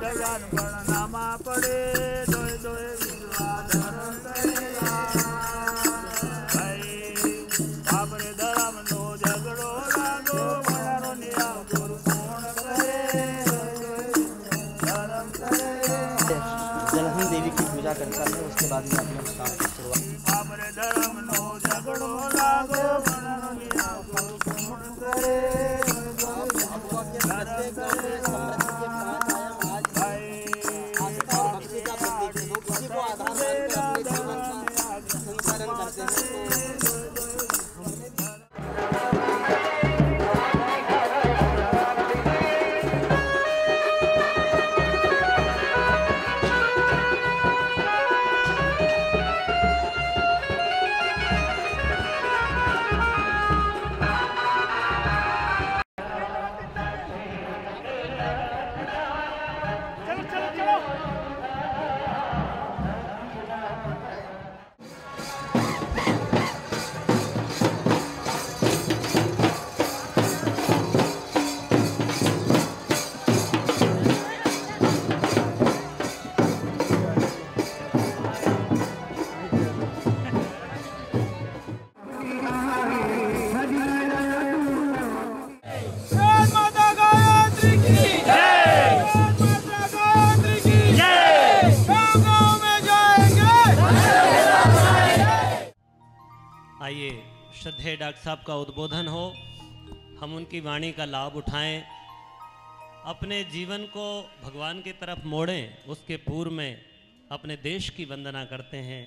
गजान गणनामा पड़े दोय दोय विश्वाधर करेगा भाई आपरे धर्म नो झगड़ो लागो बनारो निया गुरु कोण करे धर्म करे। जलहन देवी की पूजा करता है, उसके बाद में अपने काम की शुरुआत। आपरे धर्म नो झगड़ो लागो बनारो निया गुरु कोण करे आइए श्रद्धेय डॉक्टर साहब का उद्बोधन हो, हम उनकी वाणी का लाभ उठाएं, अपने जीवन को भगवान की तरफ मोड़ें। उसके पूर्व में अपने देश की वंदना करते हैं,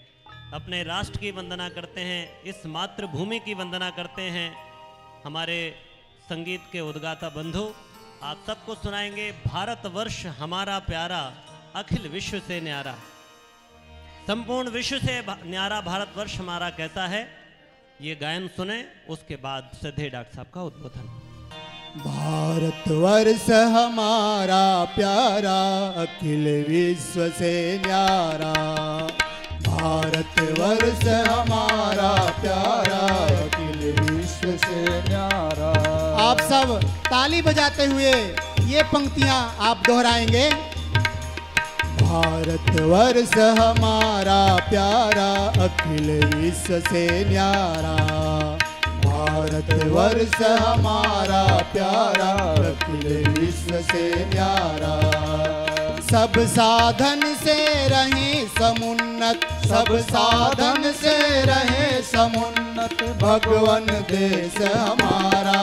अपने राष्ट्र की वंदना करते हैं, इस मातृभूमि की वंदना करते हैं। हमारे संगीत के उद्गाता बंधु आप सबको सुनाएंगे भारतवर्ष हमारा प्यारा, अखिल विश्व से न्यारा। संपूर्ण विश्व से न्यारा भारतवर्ष हमारा कैसा है, ये गायन सुने, उसके बाद श्रद्धेय डॉक्टर साहब का उद्बोधन। भारतवर्ष हमारा प्यारा, अखिल विश्व से न्यारा। भारतवर्ष हमारा प्यारा, अखिल विश्व से न्यारा। आप सब ताली बजाते हुए ये पंक्तियां आप दोहराएंगे। भारतवर्ष हमारा प्यारा, अखिल विश्व से न्यारा। भारतवर्ष हमारा प्यारा, अखिल विश्व से न्यारा। सब साधन से रहे समुन्नत, सब साधन से रहे समुन्नत, भगवन देश हमारा।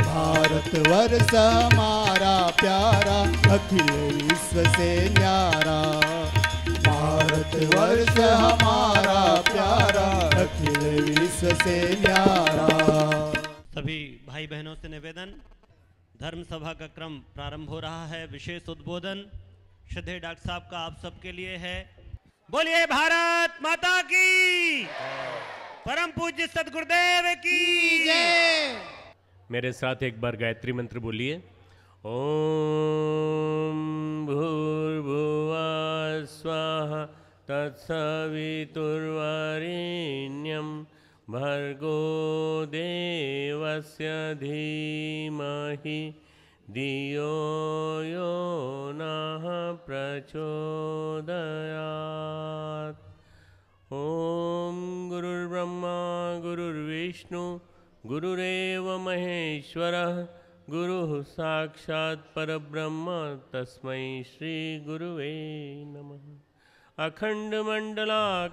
भारतवर्ष हमारा प्यारा, अखिल विश्व से न्यारा। भारतवर्ष हमारा प्यारा, अखिल विश्व से न्यारा। सभी भाई बहनों से निवेदन, धर्म सभा का क्रम प्रारंभ हो रहा है। विशेष उद्बोधन श्रद्धेय डॉक्टर साहब का आप सबके लिए है। बोलिए भारत माता की, परम पूज्य सद्गुरुदेव की जय। मेरे साथ एक बार गायत्री मंत्र बोलिए। ओम भूर्भुवः स्वाहा तत्सवितुर्वरेण्यं भर्गो देवस्य धीमहि धियो यो नः प्रचोदयात्। ओम गुरुर्ब्रह्मा गुरुर्विष्णु गुरुरेव महेश्वरः, गुरुः साक्षात् परब्रह्म, तस्मै श्री गुरुवे नमः। अखण्डमण्डलाकारं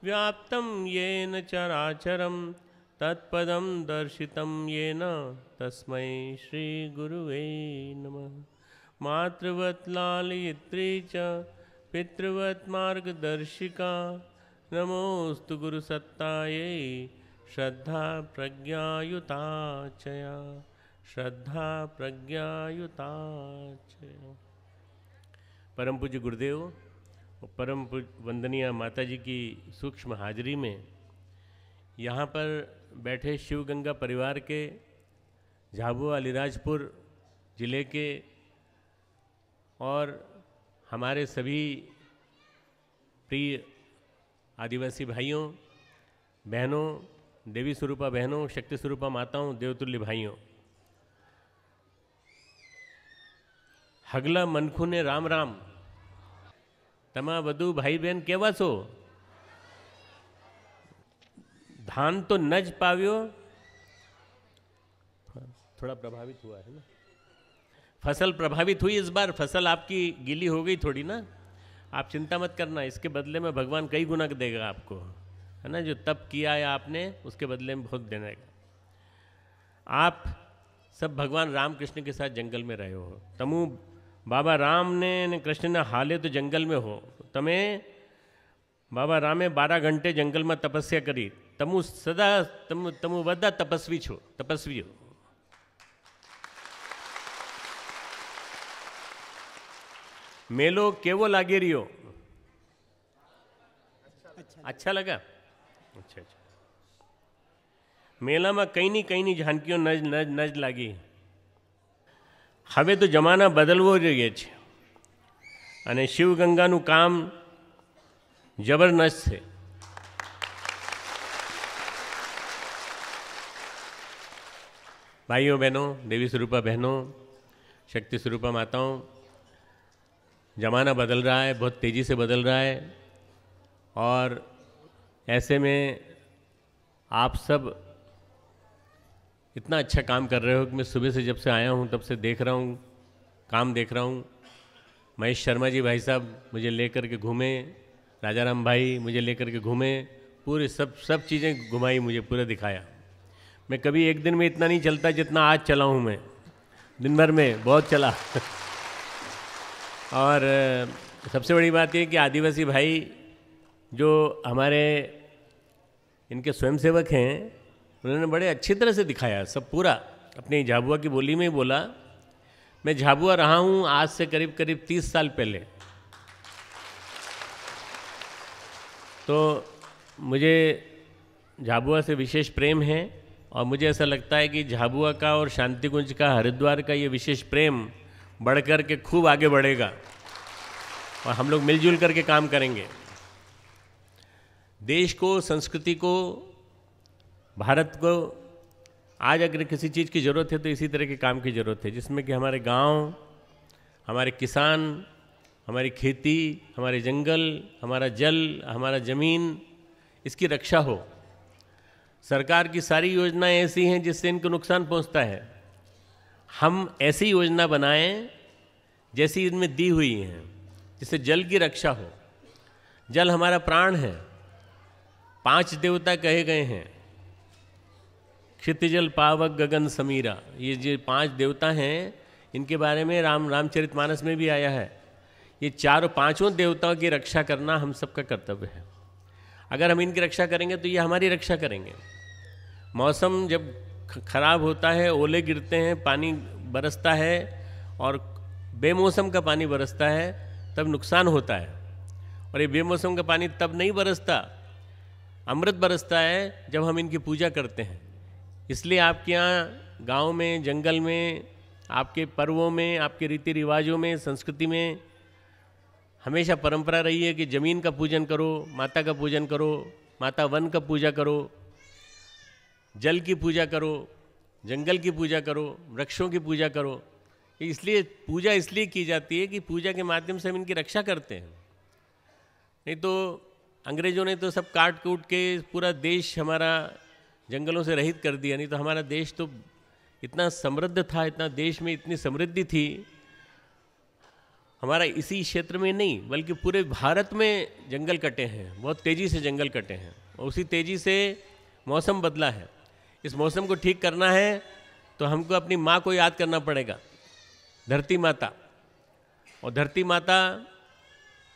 व्याप्तं येन चराचरं, तत्पदं दर्शितं येन, तस्मै श्री गुरुवे नमः। मातृवत् लालयित्री च पितृवत् मार्गदर्शिका, नमोस्तु गुरुसत्तायै श्रद्धा प्रज्ञायुता चया, श्रद्धा प्रज्ञायुता चया। परम पूज्य गुरुदेव और परम वंदनीय माता जी की सूक्ष्म हाजिरी में यहाँ पर बैठे शिव गंगा परिवार के झाबुआ अलीराजपुर ज़िले के और हमारे सभी प्रिय आदिवासी भाइयों बहनों, देवी स्वरूपा बहनों, शक्ति स्वरूपा माताओं, देवतुल्य भाइयों, હગલા મનખુને રામ રામ. તમે બધું ભાઈ બહેન કેવા છો? धान तो नज पाव्यो, थोड़ा प्रभावित हुआ है ना, फसल प्रभावित हुई इस बार, फसल आपकी गीली हो गई थोड़ी ना, आप चिंता मत करना, इसके बदले में भगवान कई गुना देगा आपको, है ना। जो तप किया है आपने उसके बदले में बहुत देगा। आप सब भगवान राम कृष्ण के साथ जंगल में रहे हो, तमु बाबा राम ने कृष्ण ने हाले तो जंगल में हो, तमे बाबा रामे 12 घंटे जंगल में तपस्या करी, तमु सदा तमु बधा तपस्वी छो, तपस्वी हो। मेलो केवो लागे रियो? अच्छा लगा? अच्छा अच्छा। मेला में कई नहीं झांकियों नज नज नज लागी। हवे तो जमाना बदलवो जोईए छे अने शिवगंगानुं काम जबरदस्त है। भाइयों बहनों, देवी स्वरूपा बहनों, शक्ति स्वरूपा माताओं, ज़माना बदल रहा है, बहुत तेज़ी से बदल रहा है, और ऐसे में आप सब इतना अच्छा काम कर रहे हो कि मैं सुबह से जब से आया हूँ तब से देख रहा हूँ, काम देख रहा हूँ। महेश शर्मा जी भाई साहब मुझे लेकर के घूमे, राजाराम भाई मुझे लेकर के घूमे, पूरे सब चीज़ें घुमाई, मुझे पूरा दिखाया। मैं कभी एक दिन में इतना नहीं चलता जितना आज चला हूँ मैं, दिन भर में बहुत चला। और सबसे बड़ी बात यह कि आदिवासी भाई जो हमारे इनके स्वयंसेवक हैं, उन्होंने बड़े अच्छी तरह से दिखाया सब पूरा, अपनी झाबुआ की बोली में ही बोला। मैं झाबुआ रहा हूँ आज से करीब 30 साल पहले, तो मुझे झाबुआ से विशेष प्रेम है, और मुझे ऐसा लगता है कि झाबुआ का और शांति कुंज का, हरिद्वार का ये विशेष प्रेम बढ़कर के खूब आगे बढ़ेगा, और हम लोग मिलजुल करके काम करेंगे। देश को, संस्कृति को, भारत को आज अगर किसी चीज़ की ज़रूरत है तो इसी तरह के काम की ज़रूरत है, जिसमें कि हमारे गांव, हमारे किसान, हमारी खेती, हमारे जंगल, हमारा जल, हमारा ज़मीन, इसकी रक्षा हो। सरकार की सारी योजनाएं ऐसी हैं जिससे इनको नुकसान पहुंचता है। हम ऐसी योजना बनाएं जैसी इनमें दी हुई हैं, जिससे जल की रक्षा हो। जल हमारा प्राण है। 5 देवता कहे गए हैं, क्षितिजल पावक गगन समीरा। ये जो 5 देवता हैं, इनके बारे में रामचरितमानस में भी आया है। ये 4-5 देवताओं की रक्षा करना हम सबका कर्तव्य है। अगर हम इनकी रक्षा करेंगे तो ये हमारी रक्षा करेंगे। मौसम जब खराब होता है, ओले गिरते हैं, पानी बरसता है और बेमौसम का पानी बरसता है, तब नुकसान होता है। और ये बेमौसम का पानी तब नहीं बरसता, अमृत बरसता है जब हम इनकी पूजा करते हैं। इसलिए आपके यहाँ गांव में, जंगल में, आपके पर्वों में, आपके रीति रिवाजों में, संस्कृति में हमेशा परंपरा रही है कि ज़मीन का पूजन करो, माता का पूजन करो, माता वन का पूजा करो, जल की पूजा करो, जंगल की पूजा करो, वृक्षों की पूजा करो। इसलिए पूजा इसलिए की जाती है कि पूजा के माध्यम से हम इनकी रक्षा करते हैं। नहीं तो अंग्रेज़ों ने तो सब काट कूट के पूरा देश हमारा जंगलों से रहित कर दिया। नहीं तो हमारा देश तो इतना समृद्ध था, इतना देश में इतनी समृद्धि थी। हमारा इसी क्षेत्र में नहीं बल्कि पूरे भारत में जंगल कटे हैं, बहुत तेज़ी से जंगल कटे हैं, और उसी तेज़ी से मौसम बदला है। इस मौसम को ठीक करना है तो हमको अपनी माँ को याद करना पड़ेगा, धरती माता। और धरती माता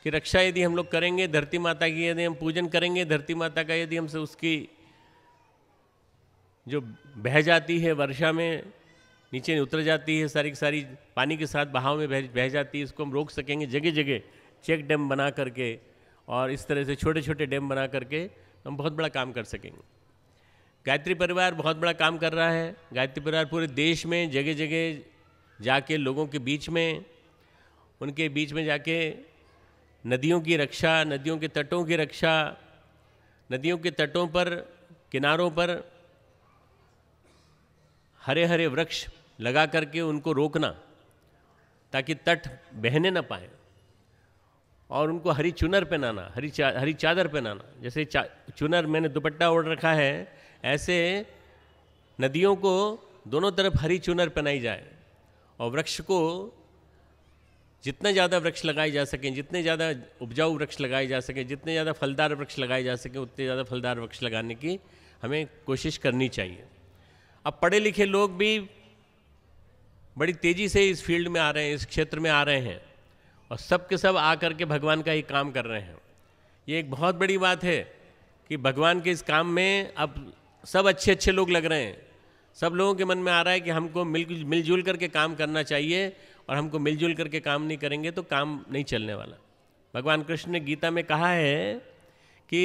की रक्षा यदि हम लोग करेंगे, धरती माता की यदि हम पूजन करेंगे, धरती माता का यदि हमसे उसकी जो बह जाती है वर्षा में, नीचे उतर जाती है, सारी की सारी पानी के साथ बहाव में बह जाती है, इसको हम रोक सकेंगे जगह जगह चेक डैम बना करके, और इस तरह से छोटे छोटे डैम बना करके हम बहुत बड़ा काम कर सकेंगे। गायत्री परिवार बहुत बड़ा काम कर रहा है। गायत्री परिवार पूरे देश में जगह जगह जाके लोगों के बीच में, उनके बीच में जाके नदियों की रक्षा, नदियों के तटों की रक्षा, नदियों के तटों पर, किनारों पर हरे हरे वृक्ष लगा करके उनको रोकना, ताकि तट बहने ना पाए, और उनको हरी चुनर पहनाना, हरी चादर पहनाना। जैसे चुनर मैंने दुपट्टा ओढ़ रखा है, ऐसे नदियों को दोनों तरफ हरी चुनर पहनाई जाए, और वृक्ष को जितने ज़्यादा वृक्ष लगाए जा सकें, जितने ज़्यादा उपजाऊ वृक्ष लगाए जा सकें, जितने ज़्यादा फलदार वृक्ष लगाए जा सकें, उतने ज़्यादा फलदार वृक्ष लगाने की हमें कोशिश करनी चाहिए। अब पढ़े लिखे लोग भी बड़ी तेज़ी से इस फील्ड में आ रहे हैं, इस क्षेत्र में आ रहे हैं, और सब के सब आकर के भगवान का ही काम कर रहे हैं। ये एक बहुत बड़ी बात है कि भगवान के इस काम में अब सब अच्छे अच्छे लोग लग रहे हैं। सब लोगों के मन में आ रहा है कि हमको मिलजुल करके काम करना चाहिए, और हमको मिलजुल करके काम नहीं करेंगे तो काम नहीं चलने वाला। भगवान कृष्ण ने गीता में कहा है कि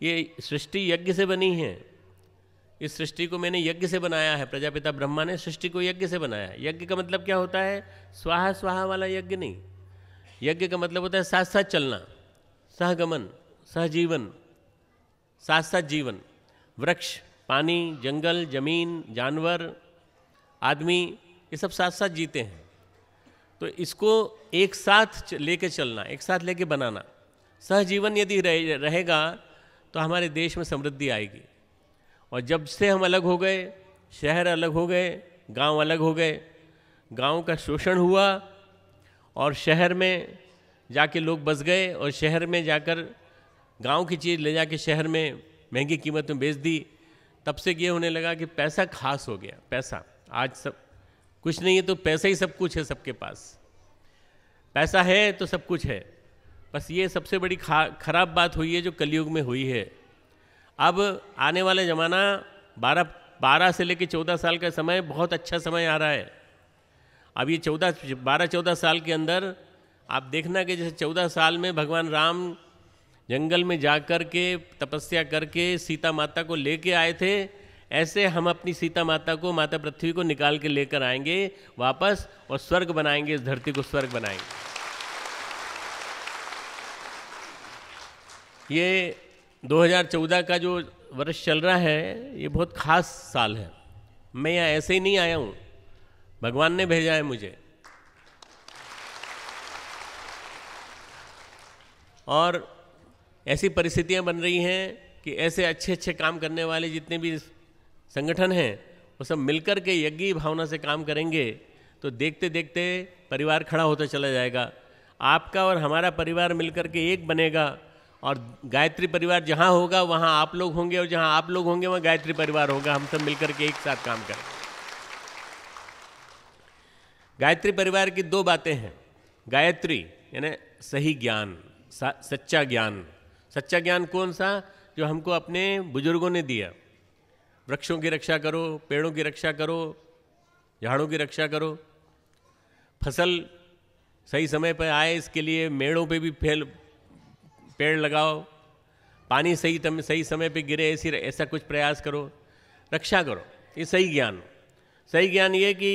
ये सृष्टि यज्ञ से बनी है, इस सृष्टि को मैंने यज्ञ से बनाया है। प्रजापिता ब्रह्मा ने सृष्टि को यज्ञ से बनाया है। यज्ञ का मतलब क्या होता है? स्वाहा स्वाहा वाला यज्ञ नहीं। यज्ञ का मतलब होता है साथ साथ चलना, सहगमन, सहजीवन, साथ साथ जीवन। वृक्ष, पानी, जंगल, जमीन, जानवर, आदमी, ये सब साथ साथ जीते हैं। तो इसको एक साथ लेके चलना, एक साथ लेके बनाना। सहजीवन यदि रहेगा तो हमारे देश में समृद्धि आएगी। और जब से हम अलग हो गए, शहर अलग हो गए, गांव अलग हो गए, गांव का शोषण हुआ और शहर में जाके लोग बस गए, और शहर में जाकर गांव की चीज़ ले जाके शहर में महंगी कीमत में बेच दी, तब से ये होने लगा कि पैसा खास हो गया। पैसा आज सब कुछ नहीं है, तो पैसा ही सब कुछ है। सबके पास पैसा है तो सब कुछ है। बस ये सबसे बड़ी खराब बात हुई है जो कलयुग में हुई है। अब आने वाला ज़माना 12 से लेकर 14 साल का समय बहुत अच्छा समय आ रहा है। अब ये 12-14 साल के अंदर आप देखना कि जैसे 14 साल में भगवान राम जंगल में जाकर के तपस्या करके सीता माता को लेके आए थे, ऐसे हम अपनी सीता माता को, माता पृथ्वी को निकाल के लेकर आएंगे वापस, और स्वर्ग बनाएंगे, इस धरती को स्वर्ग बनाएंगे। ये 2014 का जो वर्ष चल रहा है, ये बहुत खास साल है। मैं यहाँ ऐसे ही नहीं आया हूँ, भगवान ने भेजा है मुझे। और ऐसी परिस्थितियाँ बन रही हैं कि ऐसे अच्छे अच्छे काम करने वाले जितने भी संगठन हैं, वो सब मिलकर के यज्ञ भावना से काम करेंगे तो देखते देखते परिवार खड़ा होता चला जाएगा। आपका और हमारा परिवार मिलकर के एक बनेगा, और गायत्री परिवार जहाँ होगा वहाँ आप लोग होंगे, और जहाँ आप लोग होंगे वहाँ गायत्री परिवार होगा। हम सब मिलकर के एक साथ काम करेंगे। गायत्री परिवार की 2 बातें हैं। गायत्री यानी सही ज्ञान, सच्चा ज्ञान। सच्चा ज्ञान कौन सा? जो हमको अपने बुजुर्गों ने दिया। वृक्षों की रक्षा करो, पेड़ों की रक्षा करो, झाड़ों की रक्षा करो, फसल सही समय पर आए इसके लिए मेड़ों पे भी पेड़ लगाओ, पानी सही समय पे गिरे ऐसा कुछ प्रयास करो, रक्षा करो। ये सही ज्ञान। सही ज्ञान ये कि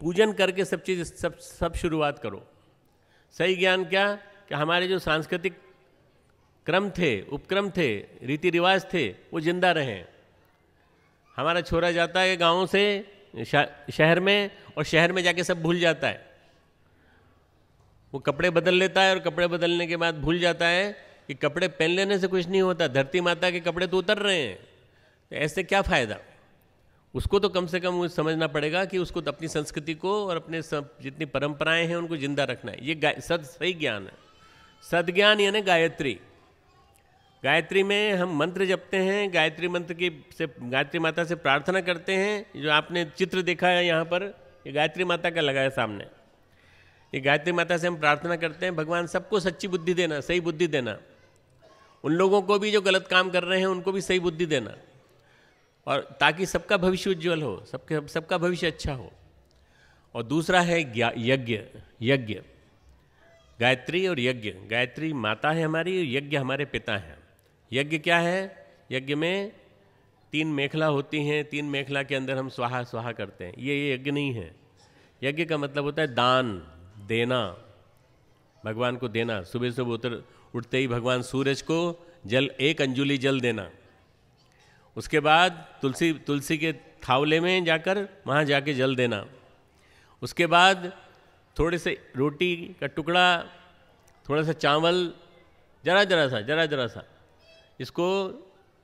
पूजन करके सब शुरुआत करो। सही ज्ञान क्या? कि हमारे जो सांस्कृतिक क्रम थे, उपक्रम थे, रीति रिवाज थे, वो जिंदा रहें। हमारा छोरा जाता है गाँव से शहर में, और शहर में जाके सब भूल जाता है। वो कपड़े बदल लेता है, और कपड़े बदलने के बाद भूल जाता है कि कपड़े पहन लेने से कुछ नहीं होता, धरती माता के कपड़े तो उतर रहे हैं, तो ऐसे क्या फ़ायदा। उसको तो कम से कम वो समझना पड़ेगा कि उसको तो अपनी संस्कृति को और अपने जितनी परंपराएं हैं उनको जिंदा रखना है। ये सही ज्ञान है। सद्ज्ञान यानी गायत्री। गायत्री में हम मंत्र जपते हैं, गायत्री मंत्र से गायत्री माता से प्रार्थना करते हैं। जो आपने चित्र देखा है यहाँ पर, ये गायत्री माता का लगा है सामने। ये गायत्री माता से हम प्रार्थना करते हैं, भगवान सबको सच्ची बुद्धि देना, सही बुद्धि देना। उन लोगों को भी जो गलत काम कर रहे हैं उनको भी सही बुद्धि देना, और ताकि सबका भविष्य उज्ज्वल हो, सबका भविष्य अच्छा हो। और दूसरा है यज्ञ। गायत्री और यज्ञ। गायत्री माता है हमारी, यज्ञ हमारे पिता हैं। यज्ञ क्या है? यज्ञ में 3 मेखला होती हैं, 3 मेखला के अंदर हम स्वाहा स्वाहा करते हैं। ये यज्ञ नहीं है। यज्ञ का मतलब होता है दान, देना, भगवान को देना। सुबह सुबह उठते ही भगवान सूरज को 1 अंजुलि जल देना। उसके बाद तुलसी के थावले में जाकर वहाँ जाके जल देना। उसके बाद थोड़े से रोटी का टुकड़ा, थोड़ा सा चावल, जरा सा इसको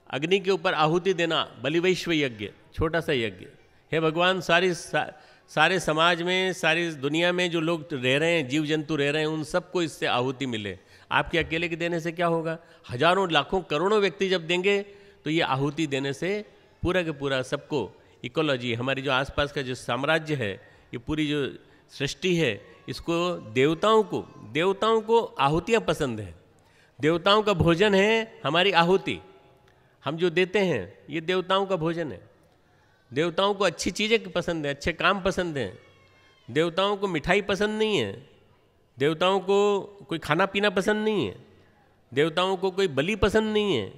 अग्नि के ऊपर आहुति देना, बलिवैश्व यज्ञ, छोटा सा यज्ञ। हे भगवान, सारे समाज में, सारी दुनिया में जो लोग रह रहे हैं, जीव जंतु रह रहे हैं, उन सबको इससे आहुति मिले। आपके अकेले के देने से क्या होगा? हजारों लाखों करोड़ों व्यक्ति जब देंगे तो ये आहुति देने से पूरा के पूरा सबको, इकोलॉजी, हमारी जो आसपास का जो साम्राज्य है, ये पूरी जो सृष्टि है, इसको देवताओं को आहुतियाँ पसंद है। देवताओं का भोजन है हमारी आहुति। हम जो देते हैं ये देवताओं का भोजन है। देवताओं को अच्छी चीज़ें पसंद है, अच्छे काम पसंद हैं। देवताओं को मिठाई पसंद नहीं है, देवताओं को कोई खाना पीना पसंद नहीं है, देवताओं को कोई बलि पसंद नहीं है,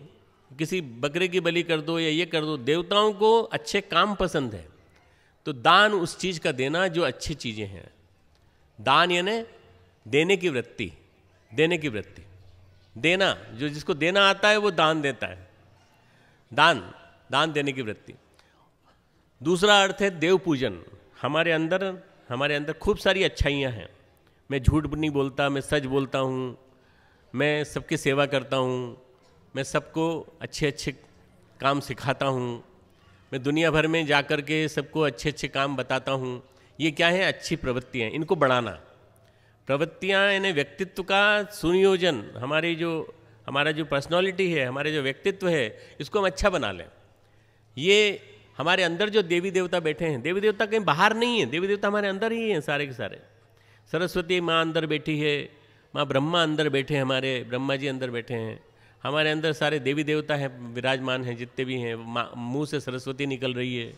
किसी बकरे की बलि कर दो या ये कर दो। देवताओं को अच्छे काम पसंद है। तो दान उस चीज़ का देना जो अच्छी चीज़ें हैं। दान यानी देने की वृत्ति, देना, जो जिसको देना आता है वो दान देता है। दान देने की वृत्ति। दूसरा अर्थ है देव पूजन। हमारे अंदर खूब सारी अच्छाइयाँ हैं। मैं झूठ नहीं बोलता, मैं सच बोलता हूँ, मैं सबकी सेवा करता हूँ, मैं सबको अच्छे अच्छे काम सिखाता हूँ, मैं दुनिया भर में जा कर के सबको अच्छे अच्छे काम बताता हूँ। ये क्या है? अच्छी प्रवृत्तियाँ, इनको बढ़ाना। प्रवृत्तियाँ यानी व्यक्तित्व का सुनियोजन। हमारा जो पर्सनालिटी है, हमारे जो व्यक्तित्व है, इसको हम अच्छा बना लें। ये हमारे अंदर जो देवी देवता बैठे हैं, देवी देवता कहीं बाहर नहीं है, देवी देवता हमारे अंदर ही हैं सारे के सारे। सरस्वती माँ अंदर बैठी है, माँ ब्रह्मा अंदर बैठे हैं, हमारे ब्रह्मा जी अंदर बैठे हैं। हमारे अंदर सारे देवी देवता हैं, विराजमान हैं, जितने भी हैं। मुंह से सरस्वती निकल रही है।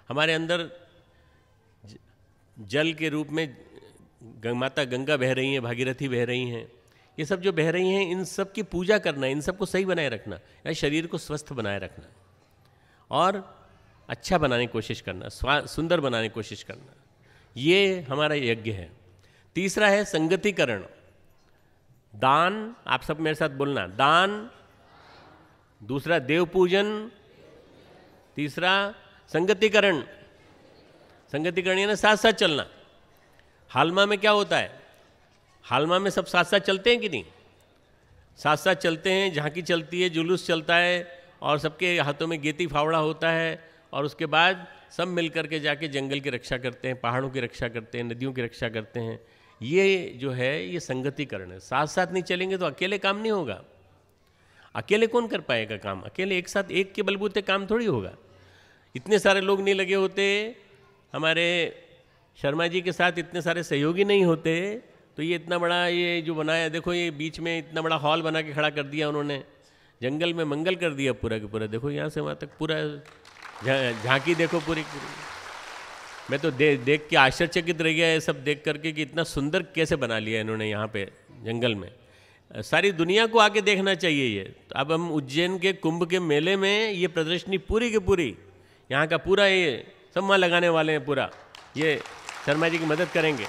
हमारे अंदर जल के रूप में माता गंगा बह रही हैं, भागीरथी बह रही हैं। ये सब जो बह रही हैं, इन सब की पूजा करना, इन सब को सही बनाए रखना, या शरीर को स्वस्थ बनाए रखना और अच्छा बनाने की कोशिश करना, सुंदर बनाने की कोशिश करना, ये हमारा यज्ञ है। तीसरा है संगतिकरण। दान, आप सब मेरे साथ बोलना, दान। दूसरा देव पूजन। तीसरा संगतिकरण। संगतिकरण यानी साथ साथ चलना। हालमा में क्या होता है? हालमा में सब साथ साथ चलते हैं कि नहीं? साथ साथ चलते हैं, झांकी चलती है, जुलूस चलता है, और सबके हाथों में गेती फावड़ा होता है, और उसके बाद सब मिल कर के जाके जंगल की रक्षा करते हैं, पहाड़ों की रक्षा करते हैं, नदियों की रक्षा करते हैं। ये जो है ये संगतिकरण है। साथ साथ नहीं चलेंगे तो अकेले काम नहीं होगा। अकेले कौन कर पाएगा काम? अकेले एक साथ एक के बलबूते काम थोड़ी होगा। इतने सारे लोग नहीं लगे होते, हमारे शर्मा जी के साथ इतने सारे सहयोगी नहीं होते, तो ये इतना बड़ा ये जो बनाया, देखो ये बीच में इतना बड़ा हॉल बना के खड़ा कर दिया उन्होंने, जंगल में मंगल कर दिया पूरा के पूरा। देखो यहाँ से वहाँ तक पूरा झांकी देखो पूरी। मैं तो देख के आश्चर्यचकित रह गया ये सब देख करके कि इतना सुंदर कैसे बना लिया इन्होंने यहाँ पे जंगल में। सारी दुनिया को आके देखना चाहिए ये। तो अब हम उज्जैन के कुंभ के मेले में ये प्रदर्शनी पूरी की पूरी, यहाँ का पूरा ये सब वहाँ लगाने वाले हैं पूरा। ये शर्मा जी की मदद करेंगे,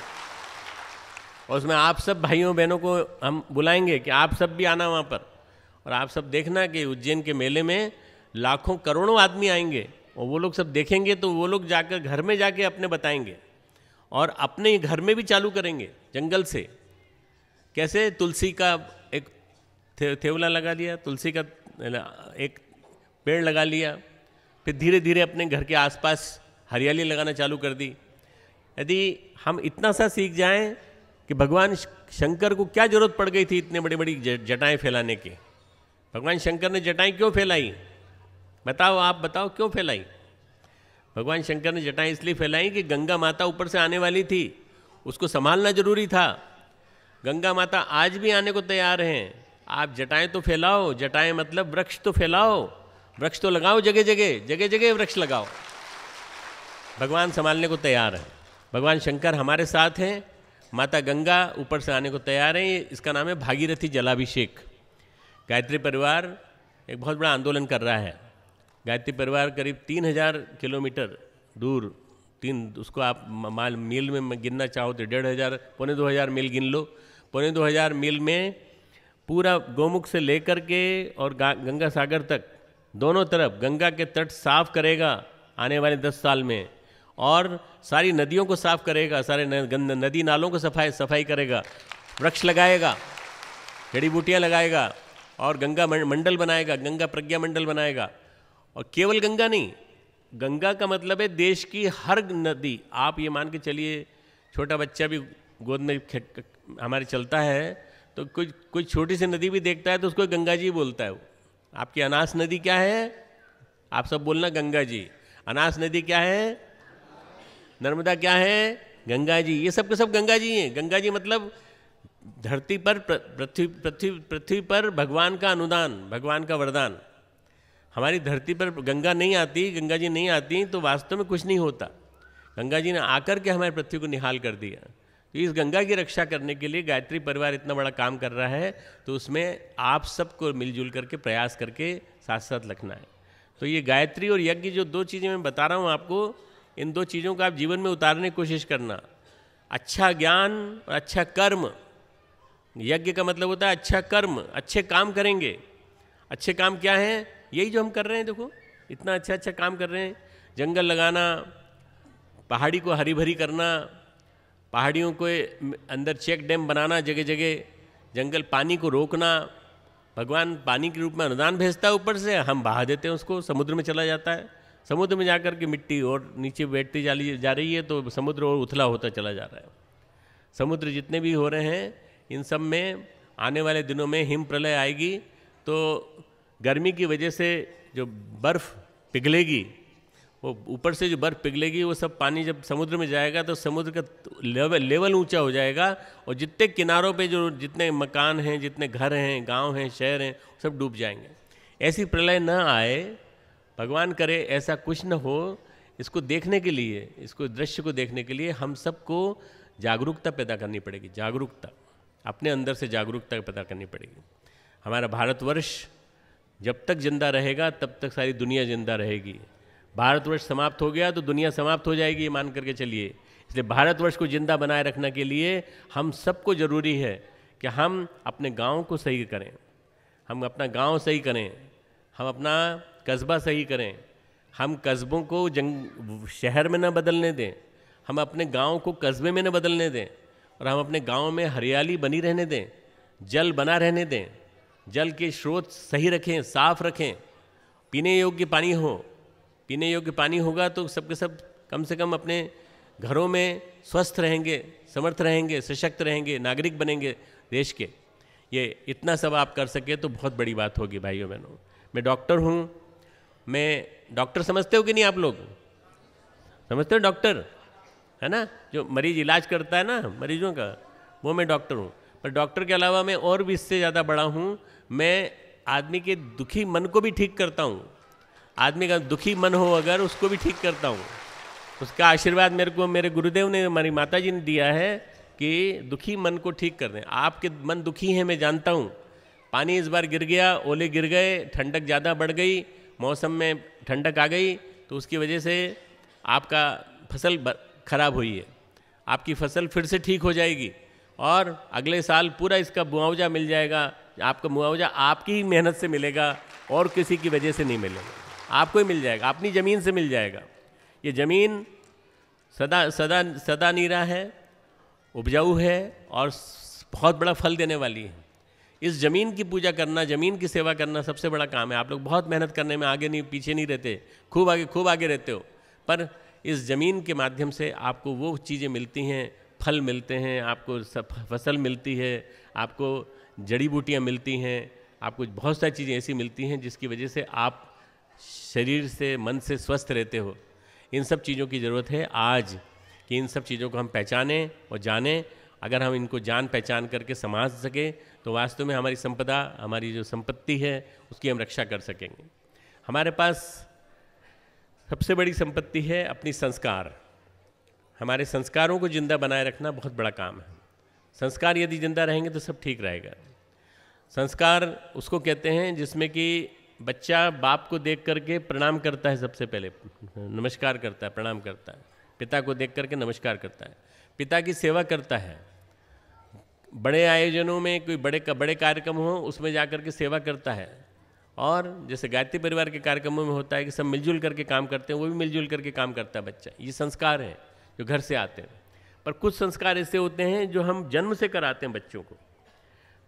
और उसमें आप सब भाइयों बहनों को हम बुलाएंगे कि आप सब भी आना वहाँ पर, और आप सब देखना कि उज्जैन के मेले में लाखों करोड़ों आदमी आएंगे, और वो लोग सब देखेंगे तो वो लोग जाकर घर में जाके अपने बताएंगे, और अपने घर में भी चालू करेंगे जंगल से। कैसे? तुलसी का एक थेवला लगा दिया, तुलसी का एक पेड़ लगा लिया, फिर धीरे धीरे अपने घर के आसपास हरियाली लगाना चालू कर दी। यदि हम इतना सा सीख जाएं कि भगवान शंकर को क्या जरूरत पड़ गई थी इतने बड़ी बड़ी जटाएं फैलाने की। भगवान शंकर ने जटाएं क्यों फैलाई? बताओ, आप बताओ क्यों फैलाई? भगवान शंकर ने जटाएं इसलिए फैलाई कि गंगा माता ऊपर से आने वाली थी, उसको संभालना जरूरी था। गंगा माता आज भी आने को तैयार हैं। आप जटाएं तो फैलाओ, जटाएं मतलब वृक्ष तो फैलाओ, वृक्ष तो लगाओ, जगह जगह जगह जगह वृक्ष लगाओ। भगवान संभालने को तैयार है। भगवान शंकर हमारे साथ हैं, माता गंगा ऊपर से आने को तैयार हैं। इसका नाम है भागीरथी जलाभिषेक। गायत्री परिवार एक बहुत बड़ा आंदोलन कर रहा है। गायत्री परिवार करीब 3000 किलोमीटर दूर, उसको आप मील में गिनना चाहो तो 1500 पौने 2000 मील गिन लो। पौने 2000 मील में पूरा गोमुख से लेकर के और गंगा सागर तक दोनों तरफ गंगा के तट साफ करेगा आने वाले 10 साल में, और सारी नदियों को साफ करेगा, सारे नदी नालों को सफाई करेगा, वृक्ष लगाएगा, जड़ी बूटियाँ लगाएगा और गंगा मंडल बनाएगा, गंगा प्रज्ञा मंडल बनाएगा। और केवल गंगा नहीं, गंगा का मतलब है देश की हर नदी। आप ये मान के चलिए, छोटा बच्चा भी गोद में हमारे चलता है तो कोई छोटी सी नदी भी देखता है तो उसको गंगा जी बोलता है वो। आपकी अनास नदी क्या है? आप सब बोलना गंगा जी। अनास नदी क्या है? नर्मदा क्या है? गंगा जी। ये सब के सब गंगा जी हैं। गंगा जी मतलब धरती पर पृथ्वी पर भगवान का अनुदान, भगवान का वरदान। हमारी धरती पर गंगा नहीं आती, गंगा जी नहीं आती तो वास्तव में कुछ नहीं होता। गंगा जी ने आकर के हमारी पृथ्वी को निहाल कर दिया। तो इस गंगा की रक्षा करने के लिए गायत्री परिवार इतना बड़ा काम कर रहा है, तो उसमें आप सबको मिलजुल करके प्रयास करके साथ साथ रखना है। तो ये गायत्री और यज्ञ जो दो चीज़ें मैं बता रहा हूँ आपको, इन दो चीज़ों को आप जीवन में उतारने की कोशिश करना। अच्छा ज्ञान और अच्छा कर्म। यज्ञ का मतलब होता है अच्छा कर्म, अच्छे काम करेंगे। अच्छे काम क्या हैं? यही जो हम कर रहे हैं। देखो इतना अच्छा काम कर रहे हैं, जंगल लगाना, पहाड़ी को हरी भरी करना, पहाड़ियों को अंदर चेक डैम बनाना जगह जगह, जंगल पानी को रोकना। भगवान पानी के रूप में अनुदान भेजता है ऊपर से, हम बहा देते हैं उसको, समुद्र में चला जाता है। समुद्र में जाकर के मिट्टी और नीचे बैठती जा रही है तो समुद्र और उथला होता चला जा रहा है। समुद्र जितने भी हो रहे हैं इन सब में आने वाले दिनों में हिम प्रलय आएगी, तो गर्मी की वजह से जो बर्फ़ पिघलेगी, वो ऊपर से जो बर्फ़ पिघलेगी वो सब पानी जब समुद्र में जाएगा तो समुद्र का लेवल ऊंचा हो जाएगा और जितने किनारों पे जो जितने मकान हैं, जितने घर हैं, गांव हैं, शहर हैं, सब डूब जाएंगे। ऐसी प्रलय न आए, भगवान करे ऐसा कुछ न हो। इसको देखने के लिए, इसको दृश्य को देखने के लिए हम सबको जागरूकता पैदा करनी पड़ेगी। जागरूकता, अपने अंदर से जागरूकता पैदा करनी पड़ेगी। हमारा भारतवर्ष जब तक जिंदा रहेगा तब तक सारी दुनिया जिंदा रहेगी। भारतवर्ष समाप्त हो गया तो दुनिया समाप्त हो जाएगी, ये मान करके चलिए। इसलिए भारतवर्ष को जिंदा बनाए रखने के लिए हम सबको ज़रूरी है कि हम अपने गांव को सही करें, हम अपना गांव सही करें, हम अपना कस्बा सही करें। हम कस्बों को शहर में न बदलने दें, हम अपने गांव को कस्बे में न बदलने दें, और हम अपने गांव में हरियाली बनी रहने दें, जल बना रहने दें, जल के स्रोत सही रखें, साफ रखें, पीने योग्य पानी हो। पीने योग्य पानी होगा तो सबके सब कम से कम अपने घरों में स्वस्थ रहेंगे, समर्थ रहेंगे, सशक्त रहेंगे, नागरिक बनेंगे देश के। ये इतना सब आप कर सके तो बहुत बड़ी बात होगी भाइयों बहनों। मैं डॉक्टर हूँ, मैं डॉक्टर समझते हो कि नहीं? आप लोग समझते हो डॉक्टर, है ना? जो मरीज इलाज करता है ना मरीजों का, वो मैं डॉक्टर हूँ। पर डॉक्टर के अलावा मैं और भी इससे ज़्यादा बड़ा हूँ। मैं आदमी के दुखी मन को भी ठीक करता हूँ। आदमी का दुखी मन हो अगर, उसको भी ठीक करता हूँ। उसका आशीर्वाद मेरे को मेरे गुरुदेव ने, हमारी माता जी ने दिया है कि दुखी मन को ठीक कर दें। आपके मन दुखी हैं, मैं जानता हूँ। पानी इस बार गिर गया, ओले गिर गए, ठंडक ज़्यादा बढ़ गई, मौसम में ठंडक आ गई, तो उसकी वजह से आपका फसल खराब हुई है। आपकी फसल फिर से ठीक हो जाएगी और अगले साल पूरा इसका मुआवजा मिल जाएगा। आपका मुआवजा आपकी ही मेहनत से मिलेगा और किसी की वजह से नहीं मिलेगा, आपको ही मिल जाएगा, अपनी ज़मीन से मिल जाएगा। ये ज़मीन सदा नीरा है, उपजाऊ है और बहुत बड़ा फल देने वाली है। इस ज़मीन की पूजा करना, ज़मीन की सेवा करना सबसे बड़ा काम है। आप लोग बहुत मेहनत करने में आगे नहीं पीछे नहीं रहते, खूब आगे रहते हो, पर इस ज़मीन के माध्यम से आपको वो चीज़ें मिलती हैं, फल मिलते हैं, आपको फसल मिलती है, आपको जड़ी बूटियाँ मिलती हैं, आपको बहुत सारी चीज़ें ऐसी मिलती हैं जिसकी वजह से आप शरीर से, मन से स्वस्थ रहते हो। इन सब चीज़ों की ज़रूरत है आज कि इन सब चीज़ों को हम पहचानें और जानें। अगर हम इनको जान पहचान करके समझ सकें तो वास्तव में हमारी संपदा, हमारी जो संपत्ति है उसकी हम रक्षा कर सकेंगे। हमारे पास सबसे बड़ी संपत्ति है अपनी संस्कार। हमारे संस्कारों को जिंदा बनाए रखना बहुत बड़ा काम है। संस्कार यदि जिंदा रहेंगे तो सब ठीक रहेगा। संस्कार उसको कहते हैं जिसमें कि बच्चा बाप को देख करके प्रणाम करता है, सबसे पहले नमस्कार करता है, प्रणाम करता है। पिता को देख करके नमस्कार करता है, पिता की सेवा करता है। बड़े आयोजनों में कोई बड़े कार्यक्रम हो उसमें जा कर के सेवा करता है, और जैसे गायत्री परिवार के कार्यक्रमों में होता है कि सब मिलजुल करके काम करते हैं, वो भी मिलजुल करके काम करता है बच्चा। ये संस्कार हैं जो घर से आते हैं। पर कुछ संस्कार ऐसे होते हैं जो हम जन्म से कराते हैं बच्चों को।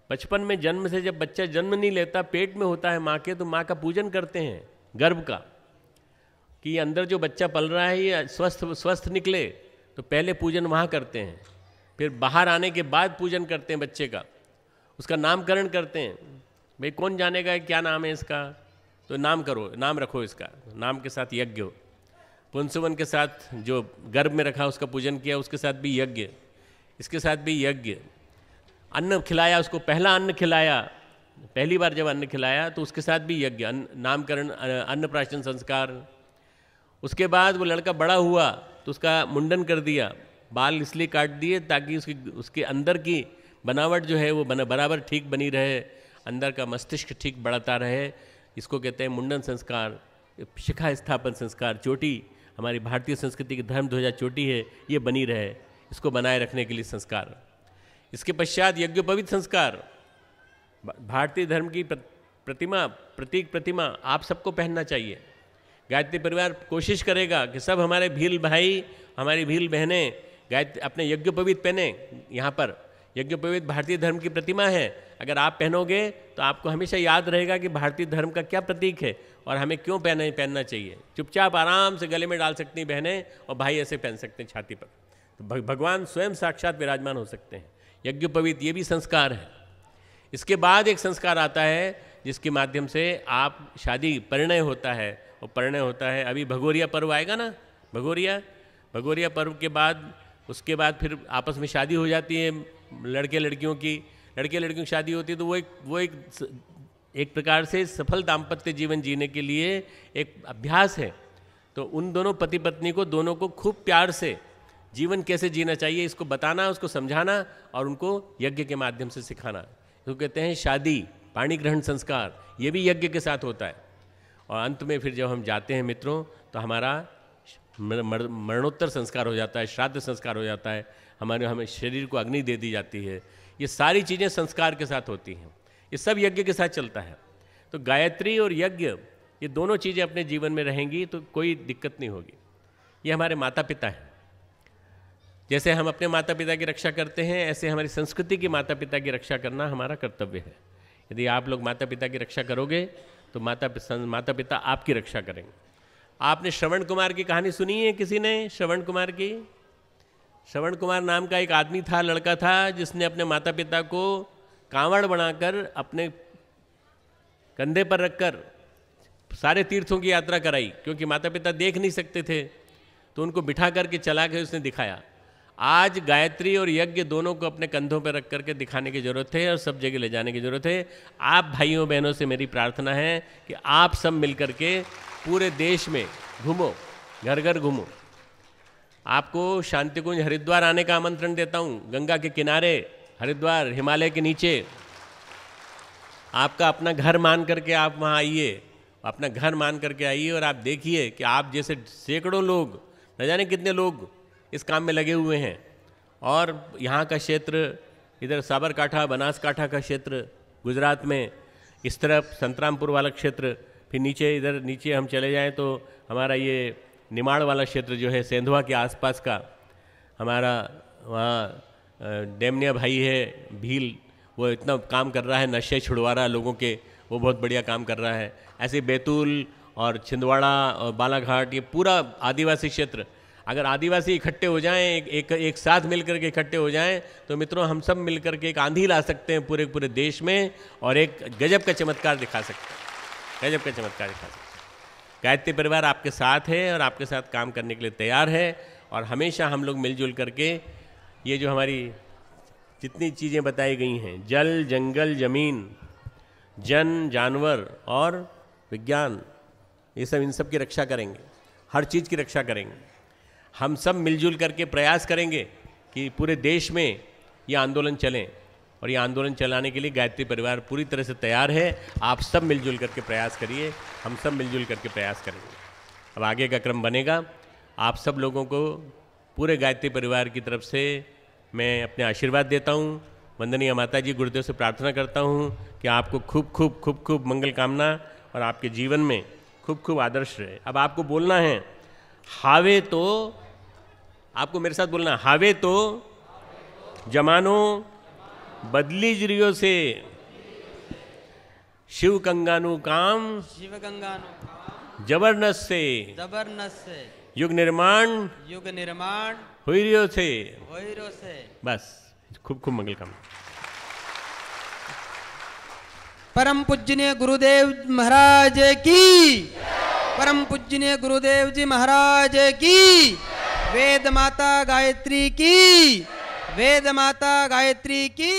बचपन में जन्म से जब बच्चा जन्म नहीं लेता, पेट में होता है माँ के, तो माँ का पूजन करते हैं गर्भ का, कि ये अंदर जो बच्चा पल रहा है ये स्वस्थ निकले, तो पहले पूजन वहाँ करते हैं। फिर बाहर आने के बाद पूजन करते हैं बच्चे का, उसका नामकरण करते हैं। भाई कौन जानेगा क्या नाम है इसका, तो नाम करो, नाम रखो इसका, नाम के साथ यज्ञ हो। पुंसवन के साथ जो गर्भ में रखा उसका पूजन किया, उसके साथ भी यज्ञ, इसके साथ भी यज्ञ। अन्न खिलाया उसको, पहला अन्न खिलाया, पहली बार जब अन्न खिलाया तो उसके साथ भी यज्ञ, नामकरण, अन्नप्राशन संस्कार। उसके बाद वो लड़का बड़ा हुआ तो उसका मुंडन कर दिया, बाल इसलिए काट दिए ताकि उसके अंदर की बनावट जो है वो बराबर ठीक बनी रहे, अंदर का मस्तिष्क ठीक बढ़ता रहे। इसको कहते हैं मुंडन संस्कार, शिखा स्थापन संस्कार। चोटी हमारी भारतीय संस्कृति की धर्म ध्वजा चोटी है, ये बनी रहे, इसको बनाए रखने के लिए संस्कार। इसके पश्चात यज्ञोपवीत संस्कार, भारतीय धर्म की प्रतिमा, प्रतीक प्रतिमा आप सबको पहनना चाहिए। गायत्री परिवार कोशिश करेगा कि सब हमारे भील भाई, हमारी भील बहनें गायत्री अपने यज्ञोपवीत पहने। यहाँ पर यज्ञोपवीत भारतीय धर्म की प्रतिमा है, अगर आप पहनोगे तो आपको हमेशा याद रहेगा कि भारतीय धर्म का क्या प्रतीक है और हमें क्यों पहनना चाहिए। चुपचाप आराम से गले में डाल सकती बहनें और भाई ऐसे पहन सकते हैं छाती पर, तो भगवान स्वयं साक्षात विराजमान हो सकते हैं। यज्ञोपवीत ये भी संस्कार है। इसके बाद एक संस्कार आता है जिसके माध्यम से आप शादी, परिणय होता है, और परिणय होता है, अभी भगोरिया पर्व आएगा ना, भगोरिया पर्व के बाद, उसके बाद फिर आपस में शादी हो जाती है लड़के लड़कियों की शादी होती है। तो वो एक प्रकार से सफल दाम्पत्य जीवन जीने के लिए एक अभ्यास है। तो उन दोनों पति पत्नी को, दोनों को खूब प्यार से जीवन कैसे जीना चाहिए इसको बताना, उसको समझाना और उनको यज्ञ के माध्यम से सिखाना। इसको कहते हैं शादी, पाणी ग्रहण संस्कार, ये भी यज्ञ के साथ होता है। और अंत में फिर जब हम जाते हैं मित्रों, तो हमारा मरणोत्तर संस्कार हो जाता है, श्राद्ध संस्कार हो जाता है, हमें शरीर को अग्नि दे दी जाती है। ये सारी चीज़ें संस्कार के साथ होती हैं, ये सब यज्ञ के साथ चलता है। तो गायत्री और यज्ञ, ये दोनों चीज़ें अपने जीवन में रहेंगी तो कोई दिक्कत नहीं होगी। ये हमारे माता पिता हैं। जैसे हम अपने माता पिता की रक्षा करते हैं, ऐसे हमारी संस्कृति की माता पिता की रक्षा करना हमारा कर्तव्य है। यदि आप लोग माता पिता की रक्षा करोगे तो माता पिता आपकी रक्षा करेंगे। आपने श्रवण कुमार की कहानी सुनी है किसी ने? श्रवण कुमार की, श्रवण कुमार नाम का एक आदमी था, लड़का था, जिसने अपने माता पिता को कांवड़ बनाकर अपने कंधे पर रखकर सारे तीर्थों की यात्रा कराई। क्योंकि माता पिता देख नहीं सकते थे तो उनको बिठा करके चला के उसने दिखाया। आज गायत्री और यज्ञ दोनों को अपने कंधों पर रख करके दिखाने की ज़रूरत है और सब जगह ले जाने की ज़रूरत है। आप भाइयों बहनों से मेरी प्रार्थना है कि आप सब मिल करके पूरे देश में घूमो, घर घर घूमो। आपको शांतिकुंज हरिद्वार आने का आमंत्रण देता हूँ। गंगा के किनारे हरिद्वार, हिमालय के नीचे, आपका अपना घर मान करके आप वहाँ आइए, अपना घर मान करके आइए और आप देखिए कि आप जैसे सैकड़ों लोग, न जाने कितने लोग इस काम में लगे हुए हैं। और यहाँ का क्षेत्र, इधर साबरकांठा, बनासकांठा का क्षेत्र गुजरात में, इस तरफ संतरामपुर वाला क्षेत्र, फिर नीचे, इधर नीचे हम चले जाएं तो हमारा ये निमाड़ वाला क्षेत्र जो है, सेंधवा के आसपास का, हमारा वहाँ डेमनिया भाई है भील, वो इतना काम कर रहा है, नशे छुड़वा रहा है लोगों के, वो बहुत बढ़िया काम कर रहा है। ऐसे बैतूल और छिंदवाड़ा और बालाघाट, ये पूरा आदिवासी क्षेत्र, अगर आदिवासी इकट्ठे हो जाएं, एक साथ मिलकर के इकट्ठे हो जाएं, तो मित्रों हम सब मिलकर के एक आंधी ला सकते हैं पूरे देश में और एक गजब का चमत्कार दिखा सकते हैं, गजब का चमत्कार दिखा सकते हैं। गायत्री परिवार आपके साथ है और आपके साथ काम करने के लिए तैयार है। और हमेशा हम लोग मिलजुल करके ये जो हमारी जितनी चीज़ें बताई गई हैं, जल, जंगल, ज़मीन, जन, जानवर और विज्ञान, ये सब, इन सब की रक्षा करेंगे, हर चीज़ की रक्षा करेंगे। हम सब मिलजुल करके प्रयास करेंगे कि पूरे देश में ये आंदोलन चलें, और ये आंदोलन चलाने के लिए गायत्री परिवार पूरी तरह से तैयार है। आप सब मिलजुल करके प्रयास करिए, हम सब मिलजुल करके प्रयास करेंगे। अब आगे का क्रम बनेगा। आप सब लोगों को पूरे गायत्री परिवार की तरफ से मैं अपने आशीर्वाद देता हूँ। वंदनीय माता जी, गुरुदेव से प्रार्थना करता हूँ कि आपको खूब खूब खूब खूब मंगल कामना और आपके जीवन में खूब खूब आदर्श रहे। अब आपको बोलना है हावे तो, आपको मेरे साथ बोलना, हावे तो जमानो बदली जरियो से शिव गंगानु काम शिव गंगानु जबरनस से जबरनस से युग निर्माण हुई रियो से। बस खूब खूब मंगल कामना। परम पूज्यनीय गुरुदेव महाराज की, परम पूज्यनीय गुरुदेव जी महाराज की, वेद माता गायत्री की, वेद माता गायत्री की।